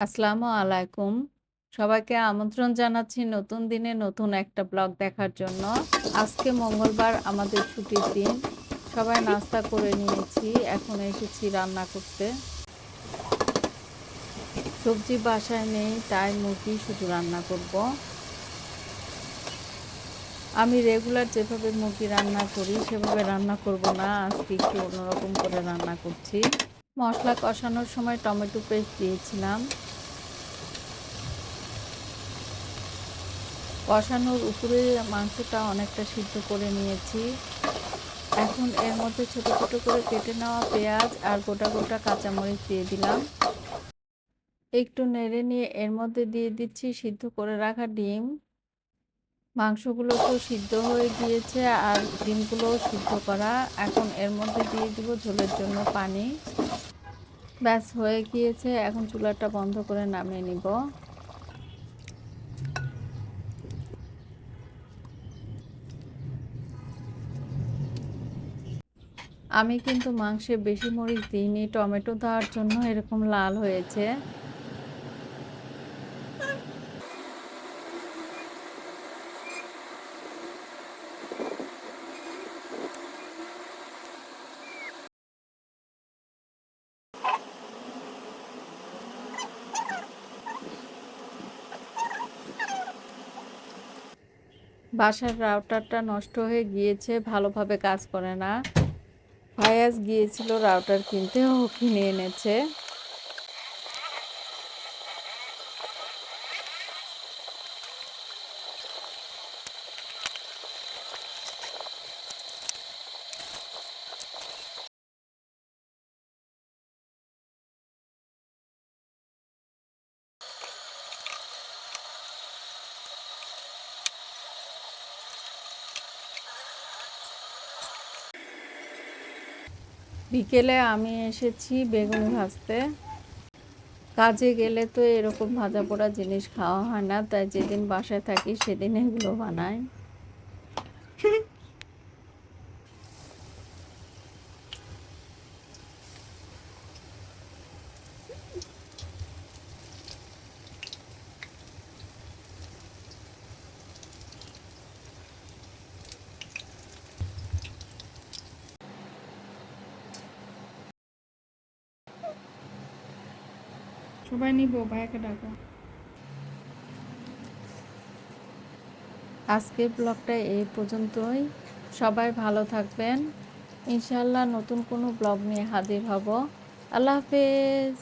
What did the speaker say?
আসসালামু আলাইকুম। সবাইকে আমন্ত্রণ জানাচ্ছি নতুন দিনে নতুন একটা ব্লগ দেখার জন্য। আজকে মঙ্গলবার আমাদের ছুটির দিন। সবাই নাস্তা করে নিয়েছি। এখন এসেছি রান্না করতে। সবজি বাসায় নেই তাই মুরগি শুধু রান্না করব। আমি রেগুলার যেভাবে মুরগি রান্না করি সেভাবে রান্না করব না। আজকে একটু অন্যরকম করে রান্না করছি। মসলা কষানোর সময় টমেটো পেস্ট দিয়েছিলাম। কষানোর উপরে মাংসটা অনেকটা সিদ্ধ করে নিয়েছি। এখন এর মধ্যে ছোট ছোট করে কেটে নেওয়া পেঁয়াজ আর গোটা গোটা কাঁচামরিচ দিয়ে দিলাম। একটু নেড়ে নিয়ে এর মধ্যে দিয়ে দিচ্ছি সিদ্ধ করে রাখা ডিম। মাংসগুলো তো সিদ্ধ হয়ে গিয়েছে আর ডিমগুলোও সিদ্ধ করা। এখন এর মধ্যে দিয়ে দিব ঝোলের জন্য পানি। ব্যাস হয়ে গিয়েছে। এখন চুলাটা বন্ধ করে নামিয়ে নিব। আমি কিন্তু মাংসে বেশি মরিচ দিইনি, টমেটো দেওয়ার জন্য এরকম লাল হয়েছে। বাসার রাউটারটা নষ্ট হয়ে গিয়েছে, ভালোভাবে কাজ করে না। ফায়াজ গিয়েছিল রাউটার কিনতে, ও কিনে এনেছে। বিকেলে আমি এসেছি বেগুনি ভাজতে। কাজে গেলে তো এরকম ভাজা পোড়া জিনিস খাওয়া হয় না, তাই যেদিন বাসায় থাকি সেদিন এগুলো বানাই। সবাই নিব, ভাইয়াকে ডাকো। আজকের ব্লগটা এই পর্যন্তই। সবাই ভালো থাকবেন। ইনশাআল্লাহ নতুন কোনো ব্লগ নিয়ে হাজির হব। আল্লাহ হাফেজ।